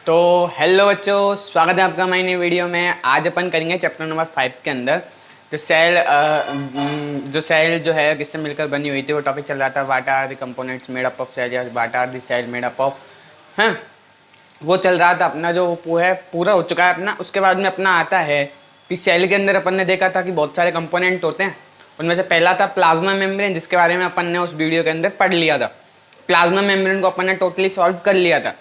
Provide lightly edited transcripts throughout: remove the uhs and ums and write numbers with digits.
तो हेलो बच्चों, स्वागत है आपका हमारी नई वीडियो में। आज अपन करेंगे चैप्टर नंबर 5 के अंदर जो सेल जो है किससे मिलकर बनी हुई थी, वो टॉपिक चल रहा था। What are the components made up of cell या what are the cell made up of, हैं वो चल रहा था अपना। जो वो है पूरा हो चुका है अपना। उसके बाद में अपना आता है कि सेल के अंदर अपन ने देखा था कि बहुत सारे कंपोनेंट होते हैं। उनमें से पहला था प्लाज्मा मेम्ब्रेन, जिसके बारे में अपन ने उस वीडियो के अंदर पढ़ लिया था। प्लाज्मा मेम्ब्रेन को अपन ने टोटली सॉल्व कर लिया था।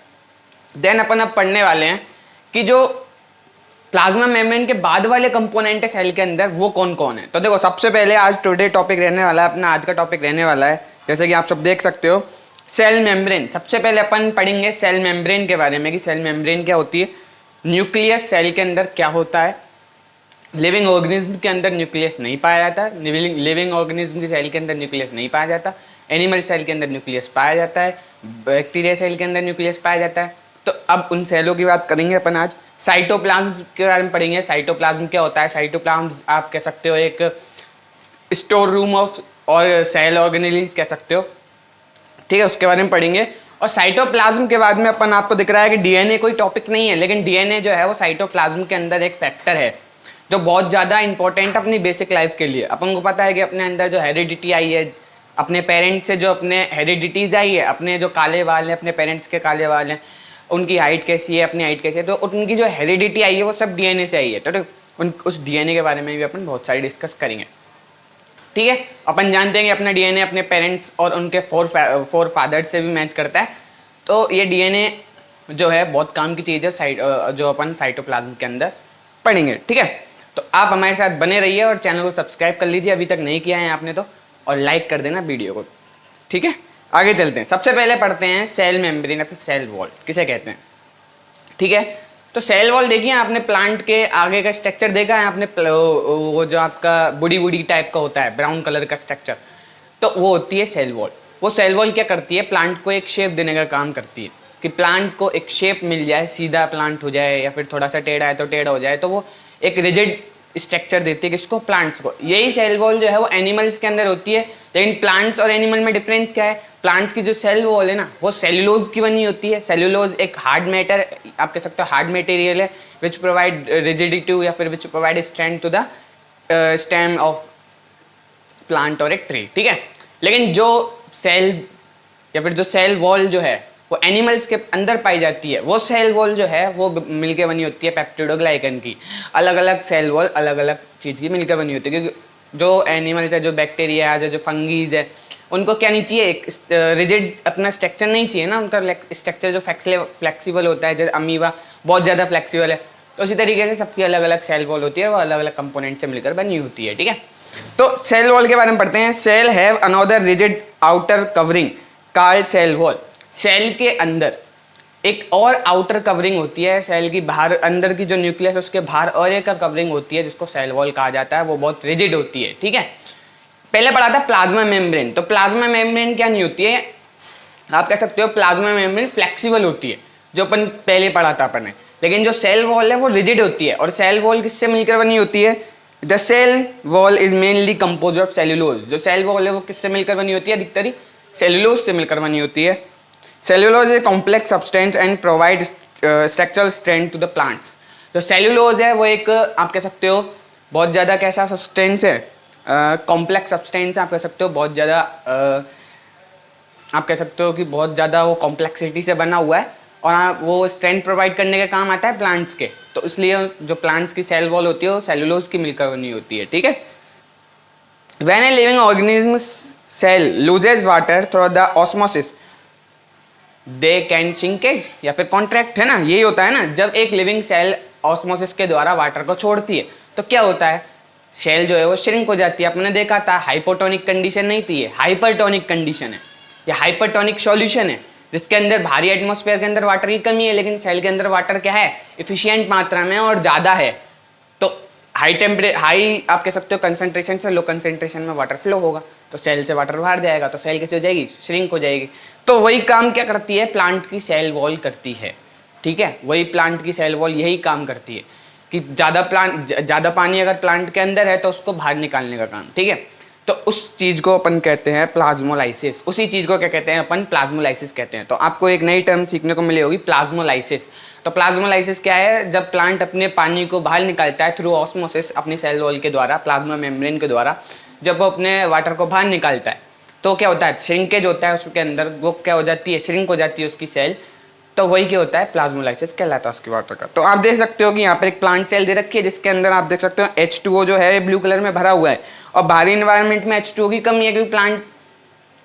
देन अपन अब पढ़ने वाले हैं कि जो प्लाज्मा मेम्ब्रेन के बाद वाले कंपोनेंट है सेल के अंदर, वो कौन कौन है। तो देखो, सबसे पहले आज टुडे टॉपिक रहने वाला है अपना, आज का टॉपिक रहने वाला है जैसे कि आप सब देख सकते हो, सेल मेम्ब्रेन। सबसे पहले अपन पढ़ेंगे सेल मेम्ब्रेन के बारे में कि सेल मेम्ब्रेन क्या होती है, न्यूक्लियस सेल के अंदर क्या होता है। लिविंग ऑर्गेनिज्म के अंदर न्यूक्लियस नहीं पाया जाता, लिविंग ऑर्गेनिज्म की सेल के अंदर न्यूक्लियस नहीं पाया जाता। एनिमल सेल के अंदर न्यूक्लियस पाया जाता है, बैक्टीरिया सेल के अंदर न्यूक्लियस पाया जाता है। तो अब उन सेलों की बात करेंगे अपन आज। साइटोप्लाज्म के बारे में पढ़ेंगे। साइटोप्लाज्म क्या होता है। साइटोप्लाज्म आप कह सकते हो एक स्टोर रूम ऑफ और सेल ऑर्गेनेल्स कह सकते हो, ठीक है, उसके बारे में पढ़ेंगे। और साइटोप्लाज्म के बाद में अपन, आपको दिख रहा है कि डीएनए कोई टॉपिक नहीं है, लेकिन डीएनए जो है वो साइटोप्लाज्म के अंदर एक फैक्टर है जो बहुत ज़्यादा इंपॉर्टेंट अपनी बेसिक लाइफ के लिए। अपन को पता है कि अपने अंदर जो हेरिडिटी आई है, अपने पेरेंट्स से जो अपने हेरिडिटीज आई है, अपने जो काले बाल हैं, अपने पेरेंट्स के काले बाल हैं, उनकी हाइट कैसी है, अपनी हाइट कैसी है, तो उनकी जो हेरिडिटी आई है वो सब डीएनए से आई है। तो उस डीएनए के बारे में भी अपन बहुत सारी डिस्कस करेंगे, ठीक है। अपन जानते हैं कि अपना डीएनए अपने पेरेंट्स और उनके फोर फादर्स से भी मैच करता है। तो ये डीएनए जो है बहुत काम की चीज़ है, जो अपन साइटोप्लाज्म के अंदर पढ़ेंगे, ठीक है। तो आप हमारे साथ बने रहिए और चैनल को सब्सक्राइब कर लीजिए अभी तक नहीं किया है आपने तो, और लाइक कर देना वीडियो को, ठीक है। आगे चलते हैं। सबसे पहले पढ़ते हैं सेल मेम्ब्रेन या फिर सेल वॉल किसे कहते हैं, ठीक है। तो सेल वॉल देखिए, आपने प्लांट के आगे का स्ट्रक्चर देखा है आपने, वो जो आपका बुड़ी बुड़ी टाइप का होता है, ब्राउन कलर का स्ट्रक्चर, तो वो होती है सेल वॉल। वो सेल वॉल क्या करती है, प्लांट को एक शेप देने का काम करती है कि प्लांट को एक शेप मिल जाए, सीधा प्लांट हो जाए या फिर थोड़ा सा टेढ़ा है तो टेढ़ा हो जाए। तो वो एक रिजिड स्ट्रक्चर देती है किसको, प्लांट्स को। यही सेल वॉल जो है वो एनिमल्स के अंदर होती है। लेकिन प्लांट्स और एनिमल में डिफरेंस क्या है, प्लांट्स की जो सेल वॉल है ना, वो सेल्यूलोज की बनी होती है। सेल्यूलोज एक हार्ड मैटर, आप कह सकते हो हार्ड मटेरियल है, विच प्रोवाइड रिजिडिटी या फिर which provide strength to the stem of plant और एक ट्री, ठीक है। लेकिन जो सेल या फिर जो सेल वॉल जो है वो एनिमल्स के अंदर पाई जाती है, वो सेल वॉल जो है वो मिलकर बनी होती है पेप्टिडोग्लाइकन की। अलग अलग सेल वॉल अलग अलग चीज़ की मिलकर बनी होती है, क्योंकि जो एनिमल्स है, जो बैक्टीरिया है, जो फंगीज है, उनको क्या नहीं चाहिए, एक रिजिड अपना स्ट्रक्चर नहीं चाहिए ना। उनका स्ट्रक्चर जो फ्लेक्सिबल होता है, जैसे अमीबा बहुत ज़्यादा फ्लेक्सिबल है, तो उसी तरीके से सबकी अलग अलग सेल वॉल होती है, वो अलग अलग कंपोनेंट से मिलकर बनी होती है, ठीक है। तो सेल वॉल के बारे में पढ़ते हैं। Cell have another rigid outer covering called cell wall. Cell के अंदर एक और आउटर कवरिंग होती है, सेल की बाहर, अंदर की जो न्यूक्लियस उसके बाहर और एक कवरिंग होती है जिसको सेल वॉल कहा जाता है। वो बहुत रिजिड होती है, ठीक है। पहले पढ़ा था प्लाज्मा मेम्ब्रेन। तो प्लाज्मा मेम्ब्रेन क्या नहीं होती है, आप कह सकते हो प्लाज्मा मेम्ब्रेन फ्लेक्सिबल होती है, जो अपन पहले पढ़ा था अपन ने। लेकिन जो सेल वॉल है वो रिजिड होती है। और सेल वॉल किससे मिलकर बनी होती है, the cell wall is mainly compose of cellulose. जो सेल वॉल है वो किससे मिलकर बनी होती है, अधिकतर सेल्यूलोज से मिलकर बनी होती है। Cellulose is complex substance and provide structural strength to the plants. जो सेल्यूलोज है वो एक, आप कह सकते हो बहुत ज़्यादा कैसा सब्सटेंस है, कॉम्प्लेक्स सब्सटेंस आप कह सकते हो, बहुत ज़्यादा आप कह सकते हो कि बहुत ज़्यादा वो कॉम्प्लेक्सिटी से बना हुआ है, और वो स्ट्रेंथ प्रोवाइड करने का काम आता है प्लांट्स के। तो इसलिए जो प्लांट्स की सेल वॉल होती है वो सेल्यूलोज की मिलकर बनी होती है, ठीक है। When a living organism cell loses water through the osmosis they can shrinkage या फिर कॉन्ट्रैक्ट, है ना, यही होता है ना। जब एक लिविंग सेल ऑस्मोसिस के द्वारा वाटर को छोड़ती है तो क्या होता है, सेल जो है वो श्रिंक हो जाती है। आपने देखा था हाइपोटोनिक कंडीशन नहीं थी, ये हाइपरटोनिक कंडीशन है, ये हाइपरटोनिक सॉल्यूशन है, जिसके अंदर भारी एटमॉस्फेयर के अंदर वाटर की कमी है, लेकिन सेल के अंदर वाटर क्या है, इफिशियंट मात्रा में और ज़्यादा है। तो हाई आप कह सकते हो कंसंट्रेशन से लो कंसंट्रेशन में वाटर फ्लो होगा, तो सेल से वाटर बाहर जाएगा, तो सेल कैसे हो जाएगी, श्रिंक हो जाएगी। तो वही काम क्या करती है, प्लांट की सेल वॉल करती है, ठीक है। वही प्लांट की सेल वॉल यही काम करती है कि ज़्यादा पानी अगर प्लांट के अंदर है तो उसको बाहर निकालने का काम, ठीक है। तो उस चीज़ को अपन कहते हैं प्लाज्मोलाइसिस। उसी चीज़ को क्या कहते हैं अपन? प्लाज्मोलाइसिस कहते हैं। तो आपको एक नई टर्म सीखने को मिली होगी, प्लाज्मोलाइसिस। तो प्लाज्मोलाइसिस क्या है? जब प्लांट अपने पानी को बाहर निकालता है थ्रू ऑस्मोसिस, अपनी सेल वॉल के द्वारा, प्लाज्मा मेम्ब्रेन के द्वारा, जब वो अपने वाटर को बाहर निकालता है तो क्या होता है? श्रिंकेज होता है उसके अंदर, वो क्या हो जाती है? श्रिंक हो जाती है उसकी सेल। तो वही क्या होता है? प्लाज्मोलाइसिस कहलाता है उसकी वाटर का। तो आप देख सकते हो कि यहाँ पर एक प्लांट सेल दे रखी है जिसके अंदर आप देख सकते हो H2O जो है ब्लू कलर में भरा हुआ है, और बाहरी इन्वायरमेंट में H2O की कमी है क्योंकि प्लांट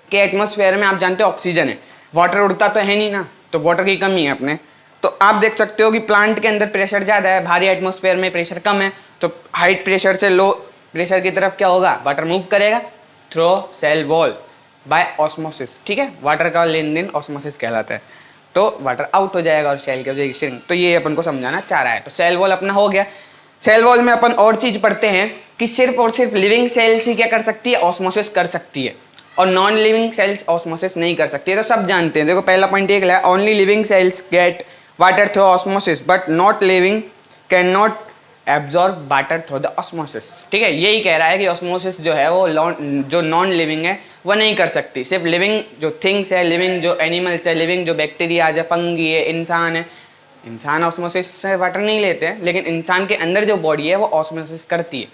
के एटमॉस्फेयर में आप जानते हो ऑक्सीजन है, वाटर उड़ता तो है नहीं ना, तो वाटर की कमी है अपने। तो आप देख सकते हो कि प्लांट के अंदर प्रेशर ज़्यादा है, बाहरी एटमॉस्फेयर में प्रेशर कम है, तो हाई प्रेशर से लो प्रेशर की तरफ क्या होगा? वाटर मूव करेगा through cell wall by osmosis. ठीक है, वाटर का लेन देन ऑस्मोसिस कहलाता है। तो वाटर आउट हो जाएगा और सेल के वजह से। तो ये अपन को समझाना चाह रहा है। तो सेल वॉल अपना हो गया। सेल वॉल में अपन और चीज पढ़ते हैं कि सिर्फ और सिर्फ लिविंग सेल्स ही क्या कर सकती है? ऑस्मोसिस कर सकती है, और नॉन लिविंग सेल्स ऑस्मोसिस नहीं कर सकती है। तो सब जानते हैं। देखो पहला पॉइंट एक है, only living cells get water through osmosis but not living can not absorb water through the osmosis. ठीक है, यही कह रहा है कि ऑस्मोसिस जो है वो जो नॉन लिविंग है वो नहीं कर सकती। सिर्फ लिविंग जो थिंग्स है, लिविंग जो एनिमल्स है, लिविंग जो बैक्टीरिया है, फंगी है, इंसान है, इंसान ऑस्मोसिस से वाटर नहीं लेते हैं, लेकिन इंसान के अंदर जो बॉडी है वो ऑस्मोसिस करती है।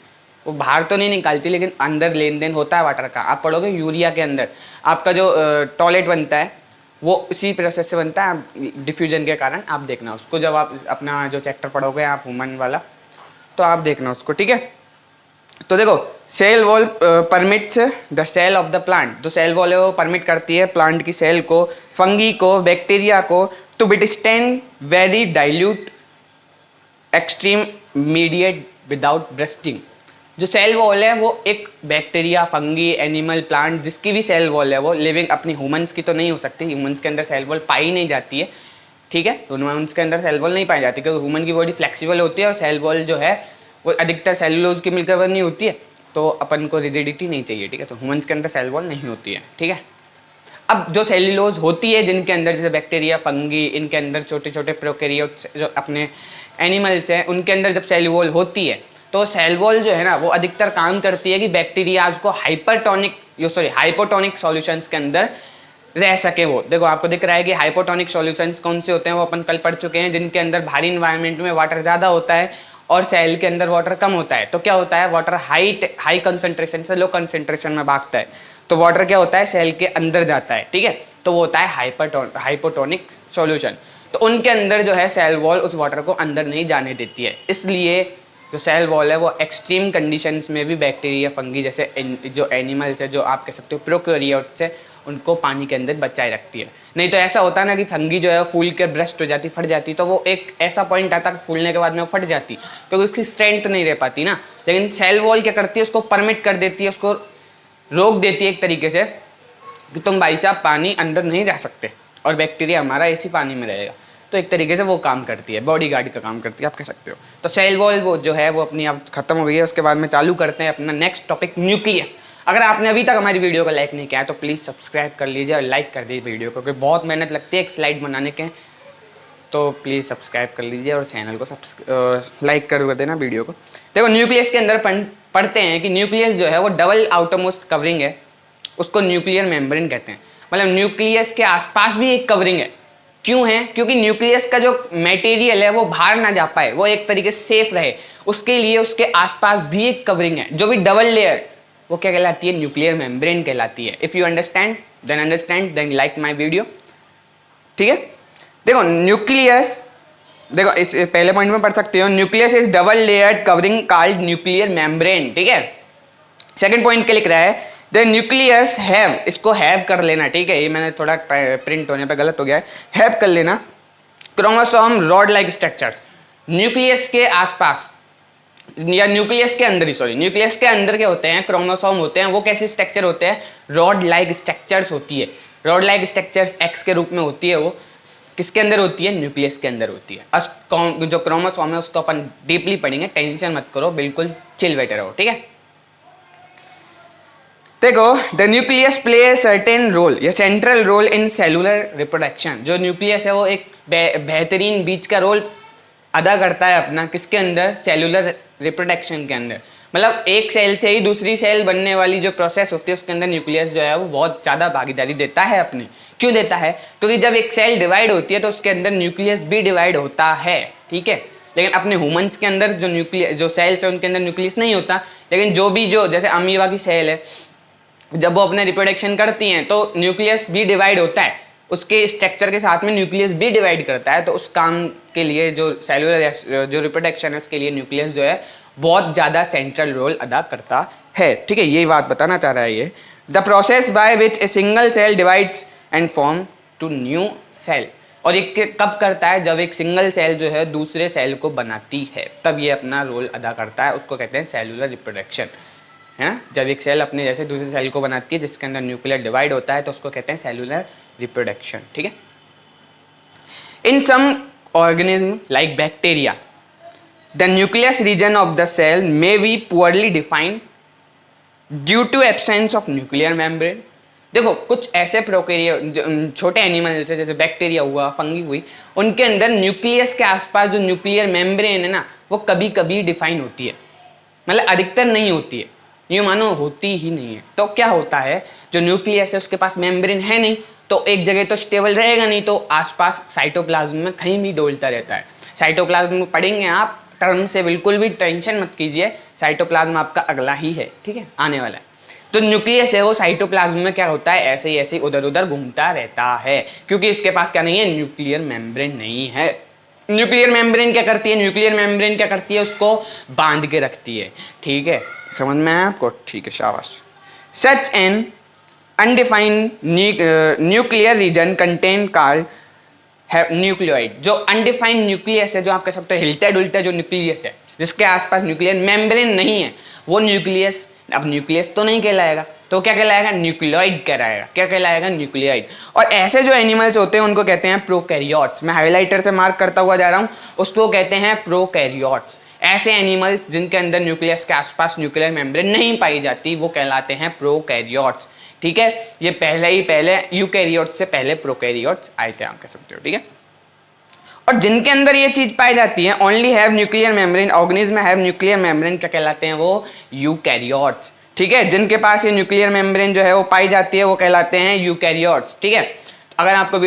वो बाहर तो नहीं निकालती लेकिन अंदर लेन देन होता है वाटर का। आप पढ़ोगे यूरिया के अंदर आपका जो टॉयलेट बनता है वो इसी प्रोसेस से बनता है, डिफ्यूजन के कारण। आप देखना उसको, जब आप अपना जो चैप्टर पढ़ोगे आप ह्यूमन वाला, तो आप देखना उसको। ठीक है, तो देखो cell wall permits the cell of the plant. जो सेल वॉल है वो परमिट करती है प्लांट की सेल को, फंगी को, बैक्टीरिया को to withstand very dilute extreme mediate without bursting. जो सेल वॉल है वो एक बैक्टीरिया, फंगी, एनिमल, प्लांट जिसकी भी सेल वॉल है वो लिविंग, अपनी ह्यूमंस की तो नहीं हो सकती, ह्यूमंस के अंदर सेल वॉल पाई नहीं जाती है। ठीक है, तो ह्यूमंस के अंदर सेल वॉल नहीं पाई जाती क्योंकि ह्यूमन की बॉडी फ्लेक्सिबल होती है और सेल वॉल जो है वो अधिकतर सेलुलोज की मिलकर बनी होती है, तो अपन को रिजिडिटी नहीं चाहिए। ठीक है, तो ह्यूमंस के अंदर सेल वॉल नहीं होती है। ठीक है, अब जो सेल्यूलोज होती है जिनके अंदर, जैसे बैक्टीरिया, फंगी, इनके अंदर छोटे छोटे प्रोकैरियोट्स जो अपने एनिमल्स हैं, उनके अंदर जब सेल वॉल होती है तो सेल वॉल जो है ना वो अधिकतर काम करती है कि बैक्टीरियाज को हाइपोटोनिक सॉल्यूशंस के अंदर रह सके। वो देखो आपको दिख रहा है कि हाइपोटोनिक सॉल्यूशंस कौन से होते हैं, वो अपन कल पढ़ चुके हैं, जिनके अंदर भारी इन्वायरमेंट में वाटर ज़्यादा होता है और सेल के अंदर वाटर कम होता है। तो क्या होता है, वाटर हाई कंसंट्रेशन से लो कंसंट्रेशन में भागता है, तो वाटर क्या होता है, सेल के अंदर जाता है। ठीक है, तो वो होता है हाइपोटोनिक सॉल्यूशन। तो उनके अंदर जो है सेल वॉल उस वाटर को अंदर नहीं जाने देती है, इसलिए जो सेल वॉल है वो एक्सट्रीम कंडीशंस में भी बैक्टीरिया, फंगी जैसे जो एनिमल्स है, जो आप कह सकते हो प्रोकैरियोट्स है, उनको पानी के अंदर बचाए रखती है। नहीं तो ऐसा होता है ना कि फंगी जो है फूल के ब्रस्ट हो जाती, फट जाती, तो वो एक ऐसा पॉइंट आता है फूलने के बाद में वो फट जाती क्योंकि उसकी स्ट्रेंथ नहीं रह पाती ना। लेकिन सेल वॉल क्या करती है, उसको परमिट कर देती है, उसको रोक देती है एक तरीके से कि तुम भाई साहब पानी अंदर नहीं जा सकते और बैक्टीरिया हमारा इसी पानी में रहेगा। तो एक तरीके से वो काम करती है, बॉडी गार्ड का काम करती है, आप कह सकते हो। तो सेल वॉल वो जो है वो अपनी आप खत्म हो गई है। उसके बाद में चालू करते हैं अपना नेक्स्ट टॉपिक, न्यूक्लियस। अगर आपने अभी तक हमारी वीडियो को लाइक नहीं किया है तो प्लीज़ सब्सक्राइब कर लीजिए और लाइक कर दीजिए वीडियो को, क्योंकि बहुत मेहनत लगती है एक स्लाइड बनाने के। तो प्लीज़ सब्सक्राइब कर लीजिए और चैनल को लाइक कर देना वीडियो को। देखो न्यूक्लियस के अंदर पढ़ते हैं कि न्यूक्लियस जो है वो डबल आउटरमोस्ट कवरिंग है, उसको न्यूक्लियर मेम्ब्रेन कहते हैं। मतलब न्यूक्लियस के आसपास भी एक कवरिंग है। क्यों है? क्योंकि न्यूक्लियस का जो मटेरियल है वो बाहर ना जा पाए, वो एक तरीके से सेफ रहे, उसके लिए उसके आसपास भी एक कवरिंग है जो भी डबल लेयर, वो क्या कहलाती है, न्यूक्लियर मेम्ब्रेन कहलाती है। If you understand then like my video. ठीक है, देखो न्यूक्लियस, देखो इस पहले पॉइंट में पढ़ सकते हो, nucleus is double layered covering called nuclear membrane. ठीक है, सेकंड पॉइंट क्या लिख रहा है, द न्यूक्लियस हैव, इसको हैव कर लेना। ठीक है, ये मैंने थोड़ा प्रिंट होने पे गलत हो गया है, हैव कर लेना। Chromosome rod like structures, nucleus के आसपास या न्यूक्लियस के अंदर ही, सॉरी, न्यूक्लियस के अंदर क्या होते हैं, क्रोमोसोम होते हैं। वो कैसे स्ट्रक्चर होते हैं, रॉड लाइक स्ट्रक्चर्स होती है। रॉड लाइक स्ट्रक्चर्स एक्स के रूप में होती है। वो किसके अंदर होती है, न्यूक्लियस के अंदर होती है। जो क्रोमोसोम है उसको अपन डीपली पढ़ेंगे, टेंशन मत करो, बिल्कुल चिल बैठे रहो। ठीक है, देखो the nucleus play certain role या central role in cellular reproduction. जो न्यूक्लियस है वो एक बेहतरीन बीच का रोल अदा करता है अपना, किसके अंदर, सेलुलर रिप्रोडक्शन के अंदर। मतलब एक सेल से ही दूसरी सेल बनने वाली जो प्रोसेस होती है उसके अंदर न्यूक्लियस जो है वो बहुत ज़्यादा भागीदारी देता है अपने। क्यों देता है? क्योंकि जब एक सेल डिवाइड होती है तो उसके अंदर न्यूक्लियस भी डिवाइड होता है, ठीक है। लेकिन अपने ह्यूमंस के अंदर जो न्यूक्लियस जो सेल्स है उनके अंदर न्यूक्लियस नहीं होता। लेकिन जो जैसे अमीबा की सेल है, जब वो अपने रिप्रोडक्शन करती हैं तो न्यूक्लियस भी डिवाइड होता है, उसके स्ट्रक्चर के साथ में न्यूक्लियस भी डिवाइड करता है। तो उस काम के लिए जो सेलुलर जो रिप्रोडक्शन है उसके लिए न्यूक्लियस जो है बहुत ज़्यादा सेंट्रल रोल अदा करता है, ठीक है। यही बात बताना चाह रहा है ये। The process by which a single cell divides and form two new cell. और ये कब करता है? जब एक सिंगल सेल जो है दूसरे सेल को बनाती है, तब ये अपना रोल अदा करता है। उसको कहते हैं सेलुलर रिप्रोडक्शन, है ना। जब एक सेल अपने जैसे दूसरे सेल को बनाती है जिसके अंदर न्यूक्लियर डिवाइड होता है तो उसको कहते हैं सेलुलर रिप्रोडक्शन, ठीक है। In some organism like bacteria the nucleus region of the cell may be poorly defined due to absence of nuclear membrane. देखो कुछ ऐसे प्रोकैरियोट छोटे एनिमल्स जैसे बैक्टीरिया हुआ, फंगी हुई, उनके अंदर न्यूक्लियस के आसपास जो न्यूक्लियर मेम्ब्रेन है ना वो कभी कभी डिफाइन होती है, मतलब अधिकतर नहीं होती है, ये मानो होती ही नहीं है। तो क्या होता है, जो न्यूक्लियस है उसके पास मेम्ब्रेन है नहीं तो एक जगह तो स्टेबल रहेगा नहीं, तो आसपास साइटोप्लाज्म में कहीं भी डोलता रहता है। साइटोप्लाज्म में पढ़ेंगे आप टर्म से, बिल्कुल भी टेंशन मत कीजिए, साइटोप्लाज्म आपका अगला ही है, ठीक है, आने वाला है। तो न्यूक्लियस है वो साइटोप्लाज्म में क्या होता है, ऐसे ही ऐसे उधर उधर घूमता रहता है, क्योंकि इसके पास क्या नहीं है, न्यूक्लियर मेम्ब्रेन नहीं है। न्यूक्लियर मेम्ब्रेन क्या करती है? न्यूक्लियर मेम्ब्रेन क्या करती है? उसको बांध के रखती है, ठीक है, समझ में आया आपको? ठीक है, शाबाश। Such an undefined nuclear region contain card nucleoid. जो अनडिफाइंड न्यूक्लियस है, जो आप कह सकते हो हिलता डुलता जो न्यूक्लियस है जिसके आसपास न्यूक्लियर मेम्ब्रेन नहीं है, वो न्यूक्लियस अब न्यूक्लियस तो नहीं कहलाएगा, तो क्या कहलाएगा? न्यूक्लियोइड कहलाएगा। क्या कहलाएगा? न्यूक्लियोइड। और ऐसे जो एनिमल्स होते हैं उनको कहते हैं प्रोकैरियोट्स। मैं हाइलाइटर से मार्क करता हुआ जा रहा हूँ, उसको कहते हैं प्रोकैरियोट्स। ऐसे एनिमल्स जिनके अंदर न्यूक्लियस के आसपास न्यूक्लियर मेम्ब्रेन नहीं पाई जाती वो कहलाते हैं प्रोकैरियोट्स, ठीक है। ये पहले यूकैरियोट्स से पहले प्रोकैरियोट्स आए थे, आप कह सकते हो, ठीक है। और जिनके अंदर ये चीज पाई जाती है, only have nuclear membrane, organism have nuclear membrane, क्या कहलाते हैं वो? यूकैरियोट्स, ठीक है। जिनके पास ये न्यूक्लियर मेम्ब्रेन जो है वो पाई जाती है वो कहलाते हैं यूकैरियोट्स, ठीक है। अगर आपको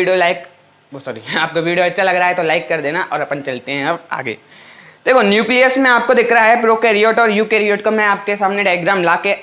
आपको वीडियो अच्छा लग रहा है तो लाइक कर देना और अपन चलते हैं अब आगे। देखो न्यूक्लियस में आपको दिख रहा है प्रोकैरियोट और यूकैरियोट का मैं आपके सामने डायग्राम ला के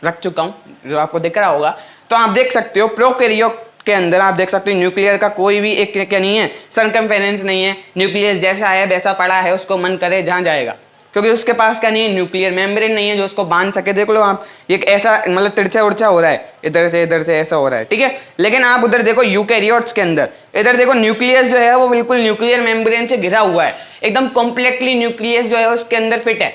रख चुका हूँ, जो आपको दिख रहा होगा। तो आप देख सकते हो प्रोकैरियोट के अंदर आप देख सकते हो न्यूक्लियर का कोई भी एक क्या नहीं है, सरकमफेरेंस नहीं है। न्यूक्लियस जैसा है वैसा पड़ा है, उसको मन करे जहां जाएगा, क्योंकि उसके पास क्या नहीं है, न्यूक्लियर मेम्ब्रेन नहीं है जो उसको बांध सके। देख लो आप, एक ऐसा मतलब तिरछा उड़छा हो रहा है, इधर से ऐसा हो रहा है, ठीक है। लेकिन आप उधर देखो यूकैरियोट्स के अंदर, इधर देखो न्यूक्लियस जो है वो बिल्कुल न्यूक्लियर मेम्ब्रेन से घिरा हुआ है, एकदम कॉम्प्लेक्टली न्यूक्लियस जो है उसके अंदर फिट है।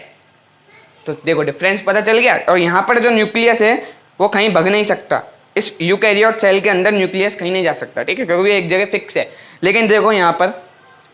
तो देखो डिफरेंस पता चल गया। और यहाँ पर जो न्यूक्लियस है वो कहीं भग नहीं सकता, इस यूकैरियोट सेल के अंदर न्यूक्लियस कहीं नहीं जा सकता, ठीक है, क्योंकि एक जगह फिक्स है। लेकिन देखो यहाँ पर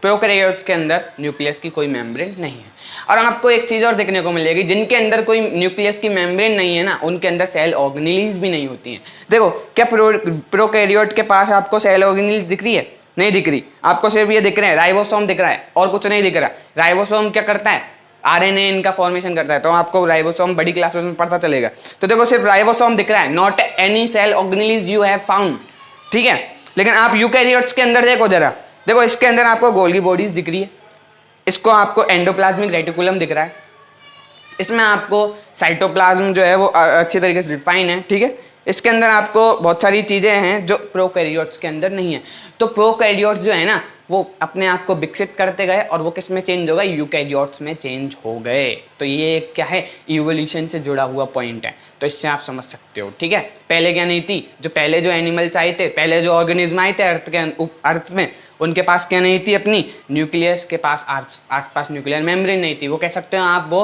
प्रोकैरियोट्स के अंदर न्यूक्लियस की कोई मेम्ब्रेन नहीं है। और आपको एक चीज और देखने को मिलेगी, जिनके अंदर कोई न्यूक्लियस की मेम्ब्रेन नहीं है ना, उनके अंदर सेल ऑर्गेनेल्स भी नहीं होती हैं। देखो क्या प्रोकैरियोट के पास आपको सेल ऑर्गेनेल्स दिख रही है? नहीं दिख रही, आपको सिर्फ ये दिख रहे हैं, राइबोसोम दिख रहा है और कुछ नहीं दिख रहा। राइबोसोम क्या करता है? आरएनए इनका फॉर्मेशन करता है, तो आपको राइबोसोम बड़ी क्लासेस में पता चलेगा। तो देखो सिर्फ राइबोसोम दिख रहा है, not any cell organelles you have found, ठीक है। लेकिन आप यूकैरियोट्स के अंदर देखो जरा, देखो इसके अंदर आपको गोल्गी बॉडीज दिख रही है, इसको आपको एंडोप्लाज्मिक रेटिकुलम दिख रहा है, इसमें आपको साइटोप्लाज्म जो है वो अच्छी तरीके से डिफाइन है, ठीक है। इसके अंदर आपको बहुत सारी चीजें हैं जो प्रोकैरियोट्स के अंदर नहीं है। तो प्रोकैरियोट्स जो है ना वो अपने आप को विकसित करते गए और वो किस में चेंज हो गए? यूकैरियोट्स में चेंज हो गए। तो ये क्या है? इवोल्यूशन से जुड़ा हुआ पॉइंट है, तो इससे आप समझ सकते हो, ठीक है। पहले क्या नहीं थी, जो पहले जो एनिमल्स आए थे, पहले जो ऑर्गेनिज्म आए थे अर्थ में, उनके पास क्या नहीं थी? अपनी न्यूक्लियस के पास आसपास न्यूक्लियर मेम्ब्रेन नहीं थी। वो कह सकते हो आप वो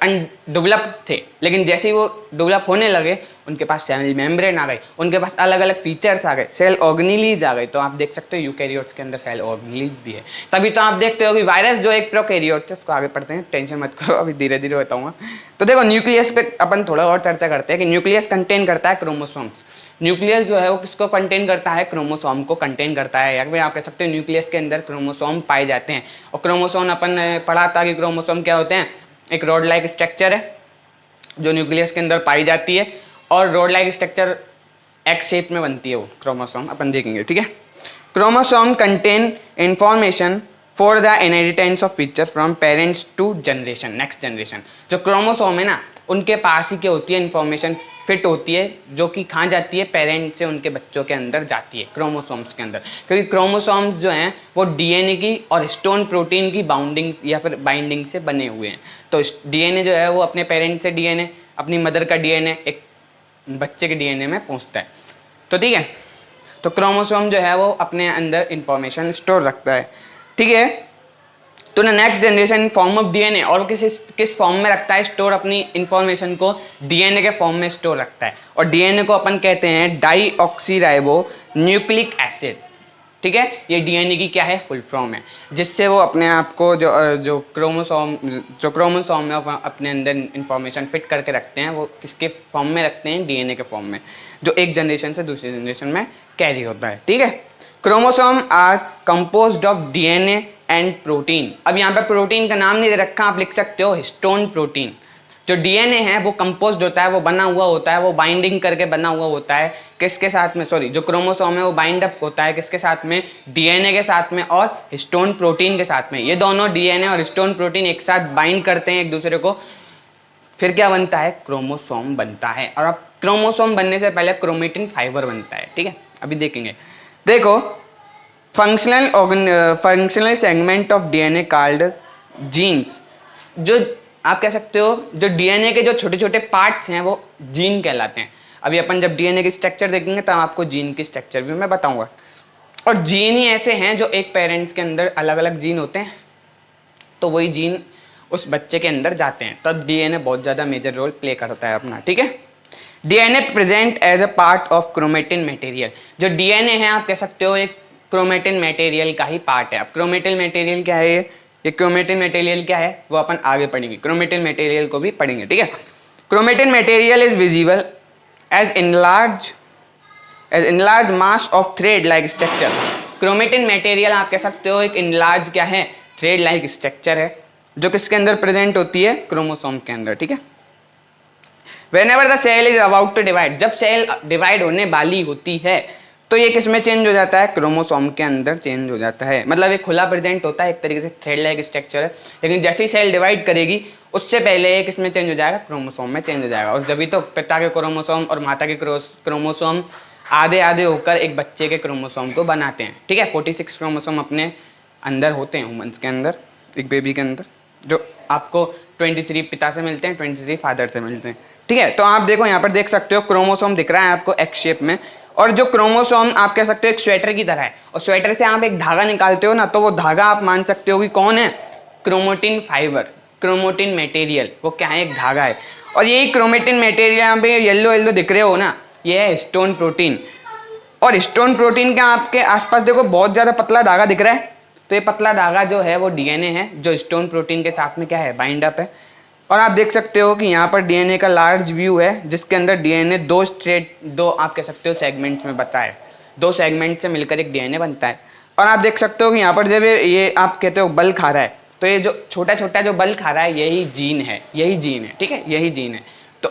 अनडेवलप्ड थे। लेकिन जैसे ही वो डेवलप होने लगे उनके पास सेल मेम्ब्रेन आ गई, उनके पास अलग अलग फीचर्स आ गए, सेल ऑर्गेनेल्स आ गए। तो आप देख सकते हो यूकैरियोट्स के अंदर सेल ऑर्गेनेल्स भी है। तभी तो आप देखते हो कि वायरस जो एक प्रोकैरियोट है, उसको आगे पढ़ते हैं, टेंशन मत करो, अभी धीरे धीरे बताऊंगा। तो देखो न्यूक्लियस पे अपन थोड़ा और चर्चा करते हैं कि न्यूक्लियस कंटेन करता है क्रोमोसोम्स। न्यूक्लियस जो है वो किसको कंटेन करता है? क्रोमोसोम को कंटेन करता है। या फिर आप कह सकते हो न्यूक्लियस के अंदर क्रोमोसोम पाए जाते हैं। और क्रोमोसोम अपन ने पढ़ा था कि क्रोमोसोम क्या होते हैं? एक रॉड लाइक स्ट्रक्चर है जो न्यूक्लियस के अंदर पाई जाती है, और rod like structure x shape में बनती है वो क्रोमोसोम, अपन देखेंगे, ठीक है। Chromosome contain information for the inheritance of feature from parents to generation, next generation. जो क्रोमोसोम है ना, उनके पास ही क्या होती है, इंफॉर्मेशन फिट होती है, जो कि कहाँ जाती है, पेरेंट से उनके बच्चों के अंदर जाती है, क्रोमोसोम्स के अंदर। क्योंकि क्रोमोसोम्स जो हैं वो डीएनए की और हिस्टोन प्रोटीन की बाउंडिंग या फिर बाइंडिंग से बने हुए हैं। तो डीएनए जो है वो अपने पेरेंट से डीएनए, अपनी मदर का डीएनए एक बच्चे के डीएनए में पहुँचता है। तो ठीक है, तो क्रोमोसोम जो है वो अपने अंदर इंफॉर्मेशन स्टोर रखता है, ठीक है। तो ना next generation in form of DNA, और किस फॉर्म में रखता है स्टोर अपनी इंफॉर्मेशन को, डीएनए के फॉर्म में स्टोर रखता है। और डीएनए को अपन कहते हैं डाईऑक्सीराइबो न्यूक्लिक एसिड, ठीक है। ये डीएनए की क्या है, फुल फॉर्म है, जिससे वो अपने आप को जो क्रोमोसोम में अपने अंदर इंफॉर्मेशन फिट करके रखते हैं, वो किसके फॉर्म में रखते हैं, डीएनए के फॉर्म में, जो एक जनरेशन से दूसरी जनरेशन में कैरी होता है, ठीक है। Chromosome are composed of DNA and protein. अब यहाँ पे प्रोटीन का नाम नहीं दे रखा, आप लिख सकते हो हिस्टोन प्रोटीन। जो डीएनए है वो कंपोज्ड होता है, वो बना हुआ होता है, वो बाइंडिंग करके बना हुआ होता है किसके साथ में, सॉरी, जो क्रोमोसोम है वो बाइंड अप होता है किसके साथ में, डीएनए के साथ में और हिस्टोन प्रोटीन के साथ में। ये दोनों डीएनए और हिस्टोन प्रोटीन एक साथ बाइंड करते हैं एक दूसरे को, फिर क्या बनता है, क्रोमोसोम बनता है। और अब क्रोमोसोम बनने से पहले क्रोमेटिन फाइबर बनता है, ठीक है, अभी देखेंगे। देखो, functional segment of DNA called jeans, जो आप कह सकते हो जो डीएनए के जो छोटे छोटे पार्ट्स हैं वो जीन कहलाते हैं। अभी अपन जब डीएनए की स्ट्रक्चर देखेंगे तब आपको जीन की स्ट्रक्चर भी मैं बताऊंगा। और जीन ही ऐसे हैं जो एक पेरेंट्स के अंदर अलग अलग जीन होते हैं, तो वही जीन उस बच्चे के अंदर जाते हैं, तब डीएनए बहुत ज़्यादा मेजर रोल प्ले करता है अपना, ठीक है। DNA present as a part of chromatin material. जो डीएनए है आप कह सकते हो एक क्रोमेटिन मटेरियल का ही पार्ट है। अब क्रोमेटिन मटेरियल क्या है, ये क्रोमेटिन मटेरियल क्या है वो अपन आगे पढ़ेंगे, क्रोमेटिन मटेरियल को भी पढ़ेंगे, ठीक है। Chromatin material is visible as enlarge mass of thread like structure. Chromatin material आप कह सकते हो एक इनलार्ज क्या है, थ्रेड लाइक स्ट्रक्चर है, जो किसके अंदर प्रेजेंट होती है, क्रोमोसोम के अंदर, ठीक है। Whenever the cell is about to divide, जब सेल डिवाइड होने वाली होती है तो ये किस में चेंज हो जाता है, क्रोमोसोम के अंदर चेंज हो जाता है। मतलब एक खुला प्रेजेंट होता है, एक तरीके से थ्रेड लाइक स्ट्रक्चर है, लेकिन जैसे ही सेल डिवाइड करेगी उससे पहले ये किस में चेंज हो जाएगा, क्रोमोसोम में चेंज हो जाएगा। और जब भी तो पिता के क्रोमोसोम और माता के क्रोमोसोम आधे आधे होकर एक बच्चे के क्रोमोसोम को बनाते हैं, ठीक है। 46 क्रोमोसोम अपने अंदर होते हैं ह्यूमंस के अंदर, एक बेबी के अंदर, जो आपको 23 पिता से मिलते हैं, 23 फादर से मिलते हैं, ठीक है। तो आप देखो यहाँ पर देख सकते हो क्रोमोसोम दिख रहा है आपको एक्स शेप में, और जो क्रोमोसोम आप कह सकते हो एक स्वेटर की तरह है, और स्वेटर से आप एक धागा निकालते हो ना, तो वो धागा आप मान सकते हो कि कौन है, क्रोमेटिन फाइबर, क्रोमेटिन मटेरियल, वो क्या है, एक धागा है। और यही क्रोमेटिन मटेरियल यहाँ पे येलो येलो दिख रहे हो ना, ये है हिस्टोन प्रोटीन। और हिस्टोन प्रोटीन के आपके आसपास देखो बहुत ज्यादा पतला धागा दिख रहा है, तो ये पतला धागा जो है वो डीएनए है, जो हिस्टोन प्रोटीन के साथ में क्या है, बाइंड अप है। और आप देख सकते हो कि यहाँ पर डीएनए का लार्ज व्यू है, जिसके अंदर डीएनए दो आप कह सकते हो सेगमेंट्स में बता है, 2 सेगमेंट से मिलकर एक डीएनए बनता है। और आप देख सकते हो कि यहाँ पर जब ये आप कहते हो बल खा रहा है, तो ये जो छोटा छोटा जो बल खा रहा है यही जीन है, ठीक है, यही जीन है। तो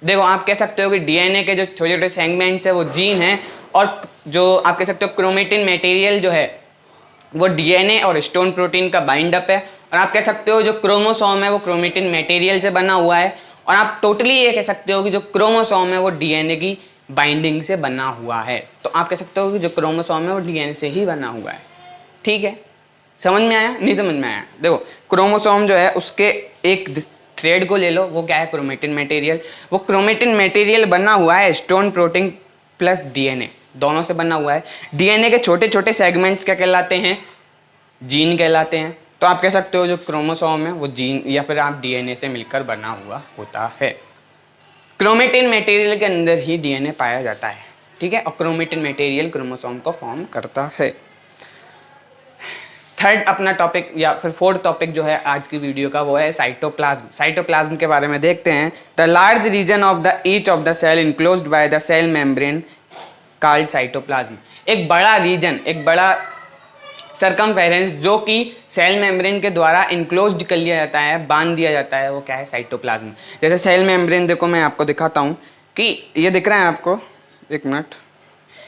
देखो आप कह सकते हो कि डीएनए के जो छोटे छोटे सेगमेंट्स है वो जीन है, और जो आप कह सकते हो क्रोमेटिन मटेरियल जो है वो डीएनए और हिस्टोन प्रोटीन का बाइंड अप है। और आप कह सकते हो जो क्रोमोसोम है वो क्रोमेटिन मटेरियल से बना हुआ है। और आप टोटली ये कह सकते हो कि जो क्रोमोसोम है वो डीएनए की बाइंडिंग से बना हुआ है। तो आप कह सकते हो कि जो क्रोमोसोम है वो डीएनए से ही बना हुआ है, ठीक है। समझ में आया, नहीं समझ में आया? देखो क्रोमोसोम जो है उसके एक थ्रेड को ले लो, वो क्या है, क्रोमेटिन मटेरियल। वो क्रोमेटिन मटेरियल बना हुआ है हिस्टोन प्रोटीन प्लस डीएनए, दोनों से बना हुआ है। डीएनए के छोटे छोटे सेगमेंट्स क्या कहलाते हैं, जीन कहलाते हैं। तो आप कह सकते हो जो क्रोमोसोम है वो जीन या फिर आप डीएनए से मिलकर बना हुआ होता है। क्रोमेटिन मटेरियल के अंदर ही डीएनए पाया जाता है, ठीक है, और क्रोमेटिन मटेरियल क्रोमोसोम को फॉर्म करता है। थर्ड अपना टॉपिक या फिर फोर्थ टॉपिक जो है आज की वीडियो का वो है साइटोप्लाज्म। साइटोप्लाज्म के बारे में देखते हैं। The large region of the each of the cell enclosed by the cell membrane called cytoplasm. एक बड़ा रीजन, एक बड़ा सरकमफेरेंस जो कि सेल मेम्ब्रेन के द्वारा इनक्लोज्ड कर लिया जाता है, बांध दिया जाता है, वो क्या है? साइटोप्लाज्म। जैसे सेल मेम्ब्रेन देखो, मैं आपको दिखाता हूँ कि ये दिख रहा है आपको, एक मिनट,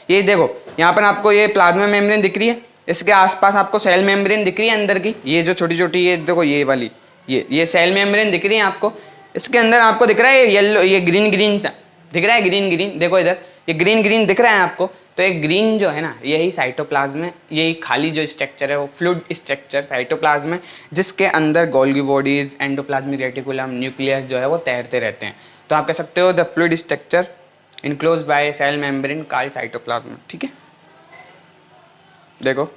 ये देखो यहाँ पर आपको ये प्लाज्मा मेम्ब्रेन दिख रही है, इसके आसपास आपको सेल मेम्ब्रेन दिख रही है अंदर की, ये जो छोटी छोटी, ये देखो ये वाली, ये सेल मेम्ब्रेन दिख रही है आपको। इसके अंदर आपको दिख रहा है येलो, ये ग्रीन ग्रीन दिख रहा है, ग्रीन ग्रीन, देखो इधर ये ग्रीन ग्रीन दिख रहा है आपको। तो एक ग्रीन जो है ना, यही साइटोप्लाज्म है, यही खाली जो स्ट्रक्चर है वो फ्लूइड स्ट्रक्चर साइटोप्लाज्म है, जिसके अंदर Golgi bodies, endoplasmic reticulum, nucleus जो है वो तैरते रहते हैं। तो आप कह सकते हो the fluid structure enclosed by cell membrane called cytoplasm. ठीक है, देखो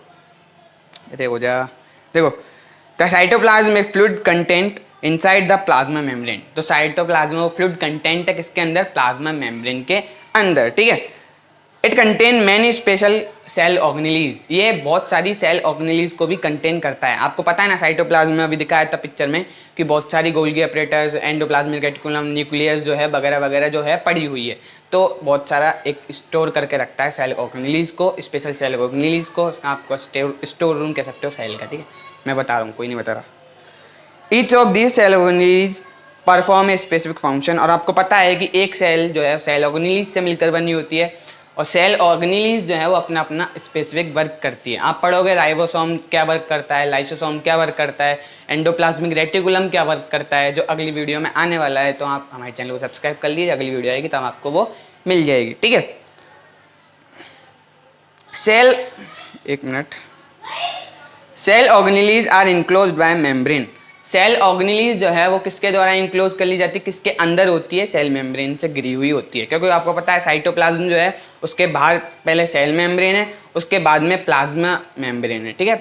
देखो जा, देखो द साइटोप्लाज्म में fluid content inside the plasma membrane. तो साइटोप्लाज्म वो फ्लूइड कंटेंट है किसके अंदर? प्लाज्मा मेम्ब्रेन के अंदर। ठीक है, it contain many special cell organelles, ये बहुत सारी सेल ऑर्गेनेलीज को भी कंटेन करता है। आपको पता है ना, साइटोप्लाज्म में अभी दिखाया था पिक्चर में कि बहुत सारी Golgi apparatus, endoplasmic reticulum, nucleus जो है वगैरह वगैरह जो है पड़ी हुई है। तो बहुत सारा एक स्टोर करके रखता है सेल ऑर्गेनेलीज को, स्पेशल सेल ऑर्गेनेलीज को, आपको स्टोर रूम कह सकते हो सेल का। ठीक है, मैं बता रहा हूँ, कोई नहीं बता रहा। Each of these cell organelles perform a specific function. और आपको पता है कि एक सेल जो है सेल ऑर्गेनेलीज से मिलकर बनी होती है, और सेल ऑर्गेनेलीज जो है वो अपना अपना स्पेसिफिक वर्क करती है। आप पढ़ोगे राइबोसोम क्या वर्क करता है, लाइसोसोम क्या वर्क करता है, एंडोप्लाज्मिक रेटिकुलम क्या वर्क करता है, जो अगली वीडियो में आने वाला है। तो आप हमारे चैनल को सब्सक्राइब कर लीजिए, अगली वीडियो आएगी तब आपको वो मिल जाएगी। ठीक है, सेल, एक minute, cell organelles are enclosed by membrane. Cell organelles जो है वो किसके द्वारा इनक्लोज कर ली जाती है? किसके अंदर होती है? सेल मेम्ब्रेन से घिरी हुई होती है। क्योंकि आपको पता है साइटोप्लाज्म जो है उसके बाहर पहले सेल मेम्ब्रेन है, उसके बाद में प्लाज्मा मेम्ब्रेन है। ठीक है,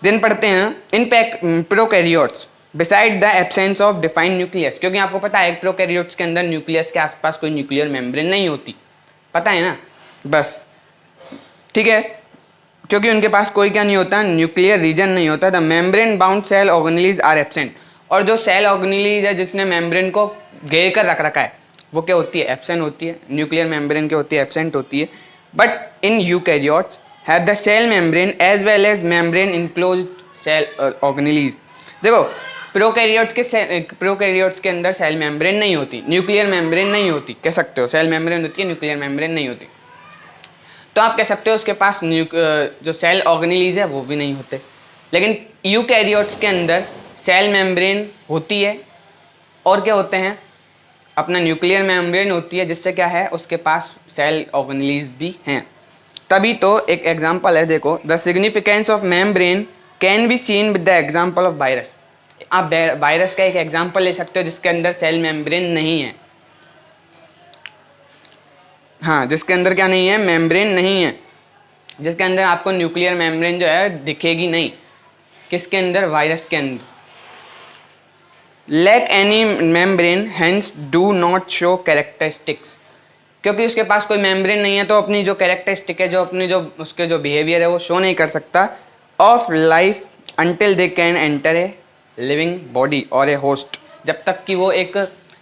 दिन पढ़ते हैं in prokaryotes beside the absence of defined nucleus. क्योंकि आपको पता है प्रोकैरियोट्स के अंदर न्यूक्लियस के आसपास कोई न्यूक्लियर मेम्ब्रेन नहीं होती, पता है ना, बस। ठीक है, क्योंकि उनके पास कोई क्या नहीं होता? न्यूक्लियर रीजन नहीं होता। The membrane bound cell organelles are absent. और जो सेल ऑर्गेनेलीज है जिसने मेम्ब्रेन को घेर कर रख रखा है वो क्या होती है? एब्सेंट होती है। न्यूक्लियर मेम्ब्रेन क्या होती है? एब्सेंट होती है। But in eukaryotes have the cell membrane as well as membrane enclosed cell organelles. देखो प्रोकैरियोट्स के अंदर सेल मेम्ब्रेन नहीं होती, न्यूक्लियर मेम्ब्रेन नहीं होती, कह सकते हो सेल मेम्ब्रेन होती है, न्यूक्लियर मेम्ब्रेन नहीं होती। तो आप कह सकते हो उसके पास जो सेल ऑर्गेनेलीज है वो भी नहीं होते। लेकिन यूकैरियोट्स के अंदर सेल मेम्ब्रेन होती है, और क्या होते हैं? अपना न्यूक्लियर मेम्ब्रेन होती है, जिससे क्या है उसके पास सेल ऑर्गेनेलीज भी हैं। तभी तो एक एग्जांपल है, देखो, the significance of membrane can be seen with the example of virus. आप वायरस का एक एग्जांपल ले सकते हो जिसके अंदर सेल मेम्ब्रेन नहीं है। हाँ, जिसके अंदर क्या नहीं है? मेम्ब्रेन नहीं है, जिसके अंदर आपको न्यूक्लियर मेम्ब्रेन जो है दिखेगी नहीं। किसके अंदर? वायरस के अंदर। Lack any membrane hence do not show characteristics. क्योंकि उसके पास कोई मेम्ब्रेन नहीं है तो अपनी जो कैरेक्टरिस्टिक है, जो अपनी जो उसके जो बिहेवियर है वो शो नहीं कर सकता of life until they can enter a living body और ए होस्ट। जब तक कि वो एक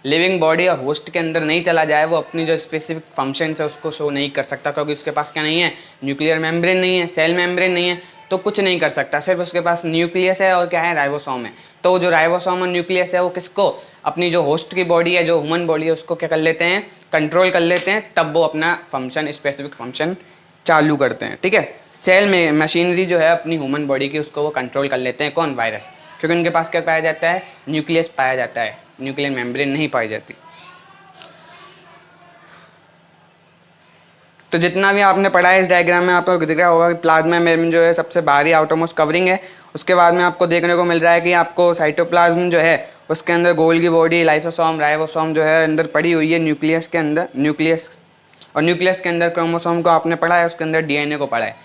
लिविंग बॉडी और होस्ट के अंदर नहीं चला जाए वो अपनी जो स्पेसिफिक फंक्शन है उसको शो नहीं कर सकता। क्योंकि उसके पास क्या नहीं है? न्यूक्लियर मेम्ब्रेन नहीं है, सेल मेम्ब्रेन नहीं है, तो कुछ नहीं कर सकता। सिर्फ उसके पास न्यूक्लियस है और क्या है? राइबोसोम है। तो जो राइबोसोम और न्यूक्लियस है वो किसको? अपनी जो होस्ट की बॉडी है, जो ह्यूमन बॉडी है, उसको क्या कर लेते हैं? कंट्रोल कर लेते हैं, तब वो अपना फंक्शन, स्पेसिफिक फंक्शन चालू करते हैं। ठीक है, सेल में मशीनरी जो है अपनी ह्यूमन बॉडी की, उसको वो कंट्रोल कर लेते हैं। कौन? वायरस। क्योंकि उनके पास क्या पाया जाता है? न्यूक्लियस पाया जाता है, न्यूक्लियर मेम्ब्रेन नहीं पाई जाती। तो जितना भी आपने पढ़ा है इस डायग्राम में आपको दिख रहा होगा कि प्लाज्मा मेम्ब्रेन जो है सबसे बाहरी आउटरमोस्ट कवरिंग है। उसके बाद में आपको देखने को मिल रहा है कि आपको साइटोप्लाज्म जो है उसके अंदर गोल्गी बॉडी, लाइसोसोम, राइबोसोम जो है अंदर पड़ी हुई है न्यूक्लियस के अंदर, न्यूक्लियस। और न्यूक्लियस के अंदर क्रोमोसोम को आपने पढ़ा है, उसके अंदर डीएनए को पढ़ा है।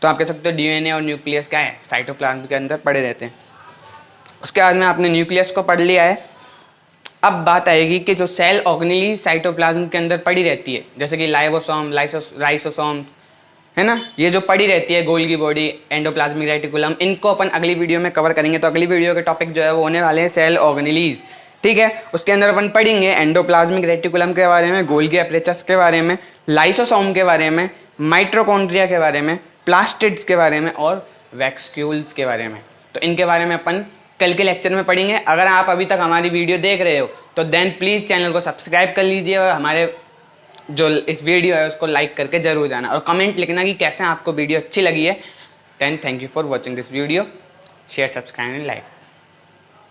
तो आप कह सकते हो डीएनए और न्यूक्लियस क्या है? साइटोप्लाज्म के अंदर पड़े रहते हैं। उसके बाद में आपने न्यूक्लियस को पढ़ लिया है। अब बात आएगी कि जो सेल ऑर्गेनेलीज साइटोप्लाज्म के अंदर पड़ी रहती है, जैसे कि लाइबोसोम, लाइसोसोम है ना, ये जो पड़ी रहती है गोल्गी बॉडी, एंडोप्लाज्मिक रेटिकुलम, इनको अपन अगली वीडियो में कवर करेंगे। तो अगली वीडियो के टॉपिक जो है वो होने वाले हैं सेल ऑर्गेनेलीज। ठीक है, उसके अंदर अपन पढ़ेंगे एंडोप्लाज्मिक रेटिकुलम के बारे में, गोल्गी अपरेचस के बारे में, लाइसोसोम के बारे में, माइटोकॉन्ड्रिया के बारे में, प्लास्टिड्स के बारे में और वैक्यूल्स के बारे में। तो इनके बारे में अपन कल के लेक्चर में पढ़ेंगे। अगर आप अभी तक हमारी वीडियो देख रहे हो तो देन प्लीज़ चैनल को सब्सक्राइब कर लीजिए और हमारे जो इस वीडियो है उसको लाइक करके जरूर जाना और कमेंट लिखना कि कैसे आपको वीडियो अच्छी लगी है। Then thank you for watching this video, share, subscribe and like.